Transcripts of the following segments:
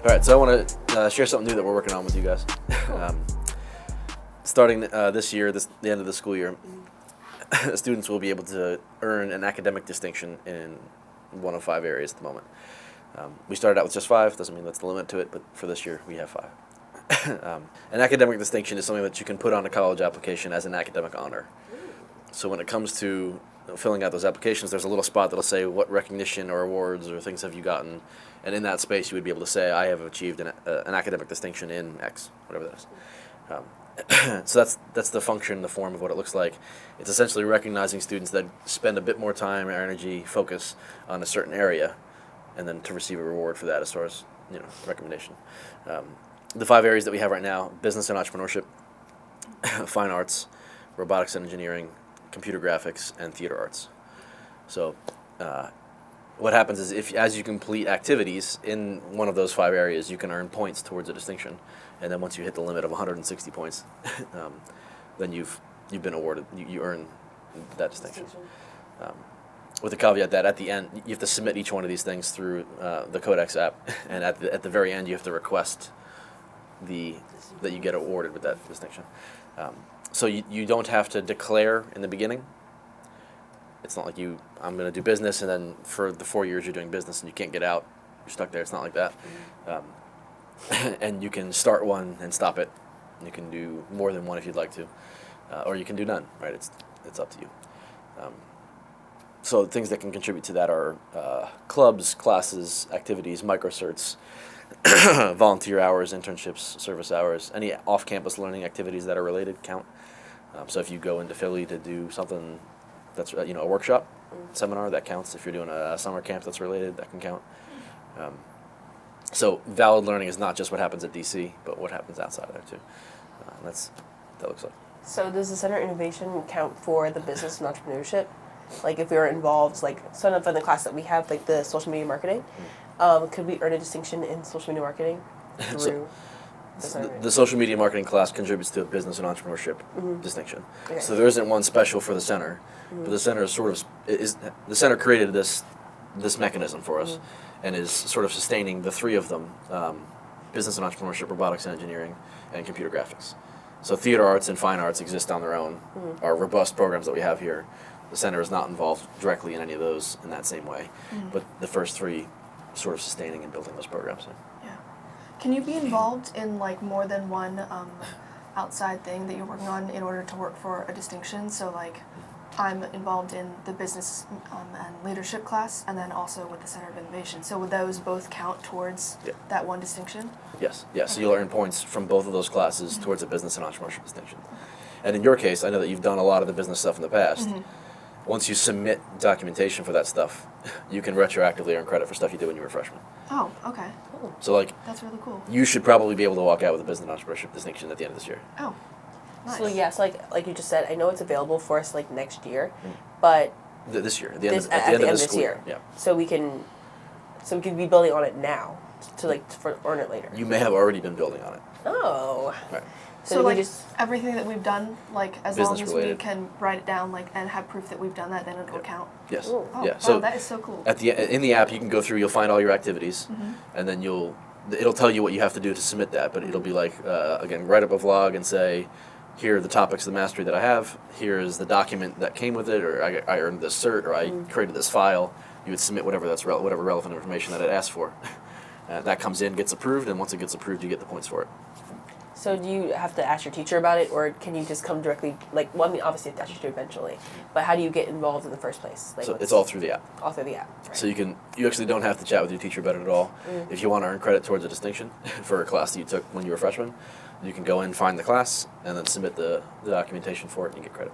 All right, so I want to share something new that we're working on with you guys. Starting this year, the end of the school year, students will be able to earn an academic distinction in one of 5 areas at the moment. We started out with just 5, doesn't mean that's the limit to it, but for this year we have 5. An academic distinction is something that you can put on a college application as an academic honor. So when it comes to filling out those applications, there's a little spot that'll say what recognition or awards or things have you gotten, and in that space you would be able to say, I have achieved an academic distinction in X, whatever that is. So that's the function, the form of what it looks like. It's essentially recognizing students that spend a bit more time or energy, focus on a certain area, and then to receive a reward for that as far as recommendation. The 5 areas that we have right now: business and entrepreneurship, fine arts, robotics and engineering, computer graphics, and theater arts. So what happens is as you complete activities in one of those 5 areas, you can earn points towards a distinction. And then once you hit the limit of 160 points, then you've been awarded, you earn that distinction. With the caveat that at the end, you have to submit each one of these things through the Codex app, and at the very end, you have to request that you get awarded with that distinction. So you don't have to declare in the beginning. It's not like I'm going to do business, and then for the 4 years you're doing business and you can't get out. You're stuck there. It's not like that. And you can start one and stop it. You can do more than one if you'd like to, or you can do none. Right? It's up to you. So things that can contribute to that are clubs, classes, activities, microcerts, volunteer hours, internships, service hours, any off-campus learning activities that are related count. So if you go into Philly to do something that's a workshop, seminar, that counts. If you're doing a summer camp that's related, that can count. So valid learning is not just what happens at DC, but what happens outside of there too. That looks like. So does the Center Innovation count for the business and entrepreneurship? Like if we were involved, like some of the class that we have, like the social media marketing, could we earn a distinction in social media marketing through the social media marketing class contributes to a business and entrepreneurship distinction. Okay. So there isn't one special for the center, but the center the center created this mechanism for us, and is sort of sustaining the 3 of them: business and entrepreneurship, robotics and engineering, and computer graphics. So theater arts and fine arts exist on their own, are robust programs that we have here. The center is not involved directly in any of those in that same way, but the first 3 sort of sustaining and building those programs. Yeah. Can you be involved in like more than one outside thing that you're working on in order to work for a distinction? So like I'm involved in the business and leadership class, and then also with the Center of Innovation. So would those both count towards that one distinction? Yes. Yeah. So you'll earn points from both of those classes towards a business and entrepreneurship distinction. And in your case, I know that you've done a lot of the business stuff in the past. Once you submit documentation for that stuff, you can retroactively earn credit for stuff you did when you were a freshman. Oh, okay. Cool. So that's really cool. You should probably be able to walk out with a business and entrepreneurship distinction at the end of this year. Oh, nice. So yes, like you just said, I know it's available for us like next year, but this year, at the end of this school year. Yeah. So we can be building on it now to earn it later. You may have already been building on it. Oh. Right. So like everything that we've done, like as long as related. we can write it down, like and have proof that we've done that, then it'll count. Yes. Oh, yeah. Wow, So that is so cool. In the app, you can go through. You'll find all your activities, and then it'll tell you what you have to do to submit that. But it'll be like again, write up a vlog and say, here are the topics of the mastery that I have. Here is the document that came with it, or I earned this cert, or I created this file. You would submit whatever relevant information that it asks for. That comes in, gets approved, and once it gets approved, you get the points for it. So do you have to ask your teacher about it, or can you just come directly? Obviously you have to ask your teacher eventually, but how do you get involved in the first place? So it's all through the app. All through the app. Right. So you actually don't have to chat with your teacher about it at all. If you want to earn credit towards a distinction for a class that you took when you were a freshman, you can go in, find the class, and then submit the documentation for it, and you get credit.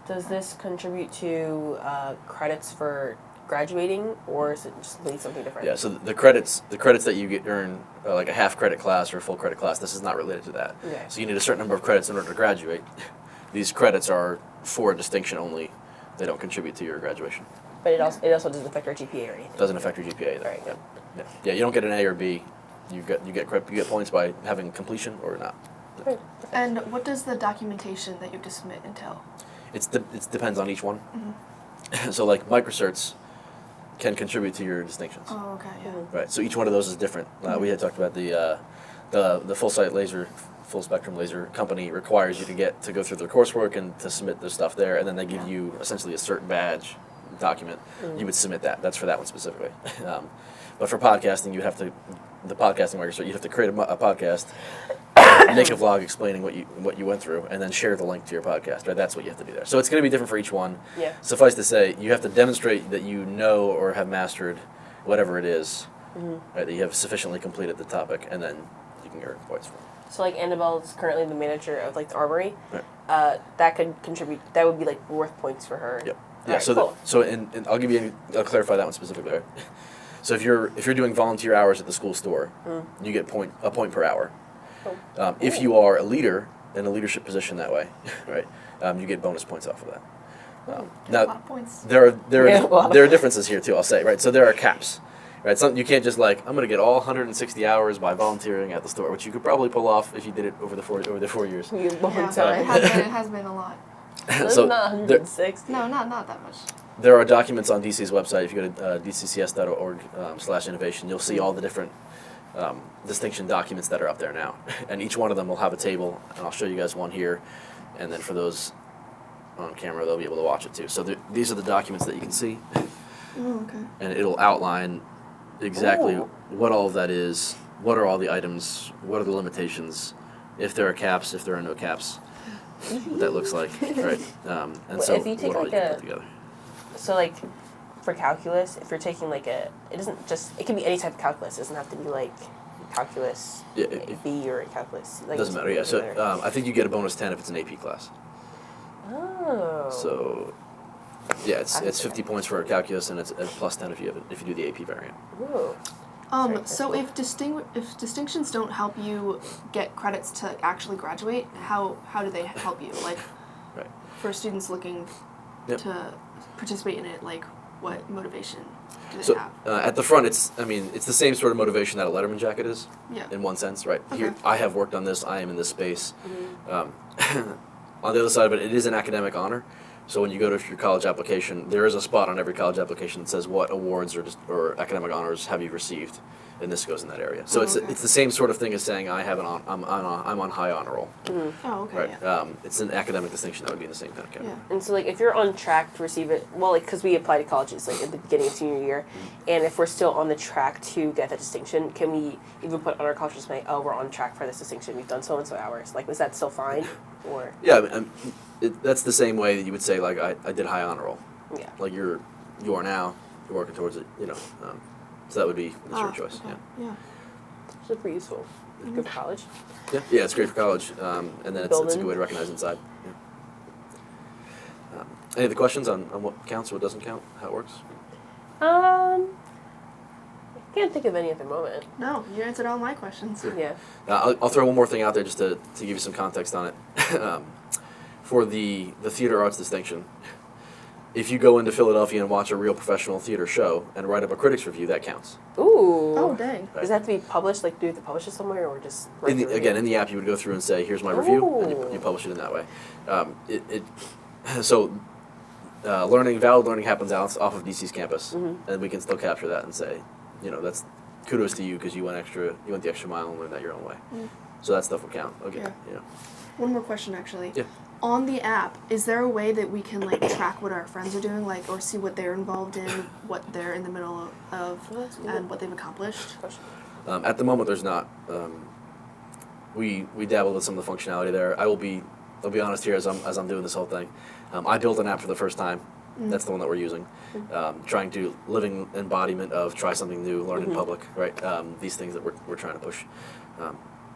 Does this contribute to credits for graduating, or is it just something different? Yeah, so the credits that you earn, like a half credit class or a full credit class, this is not related to that. Okay. So you need a certain number of credits in order to graduate. These credits are for a distinction only. They don't contribute to your graduation. But it also doesn't affect our GPA or anything. Doesn't affect your GPA either. Right. Yeah, you don't get an A or B. You get points by having completion or not. Right. And what does the documentation that you have to submit entail? It depends on each one. So like microcerts, can contribute to your distinctions. Oh, okay, yeah. Right. So each one of those is different. We had talked about the full spectrum laser company requires you to go through their coursework and to submit their stuff there, and then they give you essentially a cert badge document. You would submit that. That's for that one specifically. But for podcasting, the podcasting market, you'd have to create a podcast, make a vlog explaining what you went through, and then share the link to your podcast. Right, that's what you have to do there. So it's going to be different for each one. Yeah. Suffice to say, you have to demonstrate that you know or have mastered whatever it is, right, that you have sufficiently completed the topic, and then you can earn points for it. So like Annabelle's currently the manager of like the armory. Right. That could contribute. That would be like worth points for her. Yep. All Yeah. right, So cool. I'll clarify that one specifically. Right? So if you're doing volunteer hours at the school store, you get a point per hour. Oh. If you are a leader in a leadership position that way, right, you get bonus points off of that. A lot Now of points. there Yeah, well. are differences here too. I'll say, right. So there are caps. Right, you can't just I'm going to get all 160 hours by volunteering at the store, which you could probably pull off if you did it over the 4 years. You long Yeah, time. it has been a lot. That's So not 160. No, not that much. there are documents on DC's website. If you go to dccs.org/innovation, you'll see all the different distinction documents that are up there now, and each one of them will have a table. And I'll show you guys one here, and then for those on camera, they'll be able to watch it too. So these are the documents that you can see, Oh, okay. and it'll outline exactly Ooh. what all of that is, what are all the items, what are the limitations, if there are caps, if there are no caps, what that looks like, right? And Well, so if you take what all like you can a- put together. So like for calculus, if you're taking like it can be any type of calculus. It doesn't have to be like calculus Yeah, B or calculus. Like, doesn't matter. Yeah. So I think you get a bonus 10 if it's an AP class. Oh. So yeah, it's 50 points for calculus, and it's a plus 10 if you do the AP variant. Ooh. So if distinctions don't help you get credits to actually graduate, how do they help you? Like, Right. for students looking Yep. to participate in it, like, what motivation do they So have? at the front, it's the same sort of motivation that a Letterman jacket is, Yeah. in one sense, right? Okay. Here, I have worked on this. I am in this space. On the other side of it is an academic honor. So when you go to your college application, there is a spot on every college application that says what awards or academic honors have you received, and this goes in that area. So Oh, it's okay. the same sort of thing as saying I'm on high honor roll, Oh, okay. right? Yeah. It's an academic distinction that would be in the same kind of category. Yeah. And so, like, if you're on track to receive it, well, like, because we apply to colleges, like, at the beginning of senior year, and if we're still on the track to get that distinction, can we even put on our college resume, oh, we're on track for this distinction, we've done so-and-so hours? Like, is that still fine? Or, Yeah, that's the same way that you would say like I did high honor roll. yeah. Like you are now, you're working towards it. So that would be your choice. Okay. Yeah. Yeah. Super useful. Good for college. Yeah, it's great for college, and then it's a Building. good way to recognize inside. Yeah. Any other questions on what counts or what doesn't count, how it works? I can't think of any at the moment. No, you answered all my questions. Yeah. I'll throw one more thing out there just to give you some context on it. For the theater arts distinction, if you go into Philadelphia and watch a real professional theater show and write up a critics review, that counts. Ooh. Oh, dang. Does that have to be published? Like, do you have to publish it somewhere, or just In the app, you would go through and say, "Here's my review," and Ooh. you publish it in that way. Valid learning happens off of DC's campus, and we can still capture that and say, that's kudos to you because you went the extra mile and learned that your own way. So that stuff will count. Okay. Yeah. One more question, actually. Yeah. On the app, is there a way that we can track what our friends are doing, or see what they're involved in, what they're in the middle of, Oh, that's neat. and what they've accomplished? At the moment, there's not. We dabbled with some of the functionality there. I'll be honest here as I'm doing this whole thing. I built an app for the first time. That's the one that we're using. Trying to living embodiment of try something new, learn in public, right? These things that we're trying to push.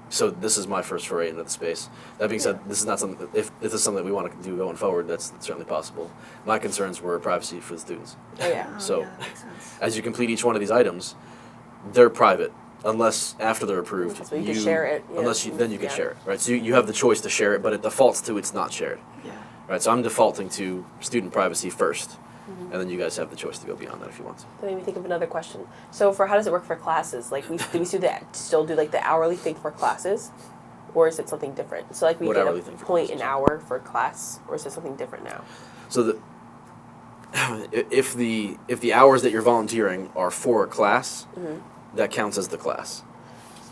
So this is my first foray into the space. That being said, this is not something. If this is something that we want to do going forward, that's certainly possible. My concerns were privacy for the students. Oh, yeah. Oh, So- yeah, that makes sense. As you complete each one of these items, they're private unless after they're approved. So you can share it, yeah. Then you can Yeah. share it, right? So you have the choice to share it, but it defaults to it's not shared, Yeah. right? So I'm defaulting to student privacy first, and then you guys have the choice to go beyond that if you want to. That made me think of another question. So, for how does it work for classes? Like, do we still do like the hourly thing for classes, or is it something different? So, like, we What get hourly a thing for point classes? an hour for class, or is it something different now? So if the hours that you're volunteering are for a class, that counts as the class.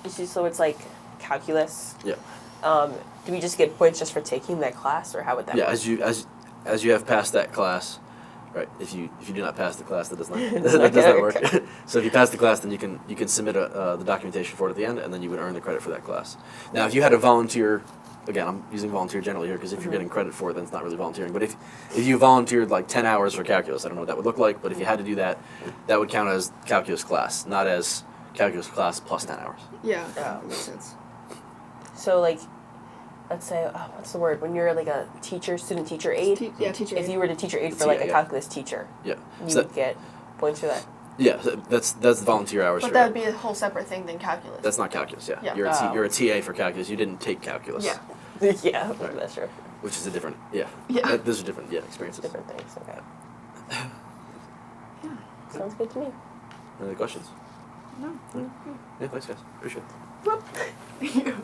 So it's like calculus. Yeah. Do we just get points just for taking that class, or how would that Yeah, work? as you have passed that class, right? If you do not pass the class, that does not that Okay, does not work. okay. So if you pass the class, then you can submit the documentation for it at the end, and then you would earn the credit for that class. Now, if you had a volunteer, again, I'm using volunteer generally here because if you're getting credit for it, then it's not really volunteering. But if you volunteered like 10 hours for calculus, I don't know what that would look like, but if you had to do that, that would count as calculus class, not as calculus class plus 10 hours. Yeah, Oh. makes sense. So like, let's say, what's the word? When you're like a teacher, student teacher aide. Teacher. If you were the teacher aide for TA, like a yeah. calculus teacher, Yeah. you So would get points for that. yeah, so that's volunteer hours. But for that would be a whole separate thing than calculus. That's not calculus. Yeah. Yeah. You're a TA for calculus. You didn't take calculus. Yeah. Yeah, Right. that's true. Which is a different. Yeah. Yeah. Those are different. Yeah, experiences. Different things. Okay. Yeah. Sounds good to me. Any other questions? No. Yeah. Thanks, guys. Appreciate it. Thank you.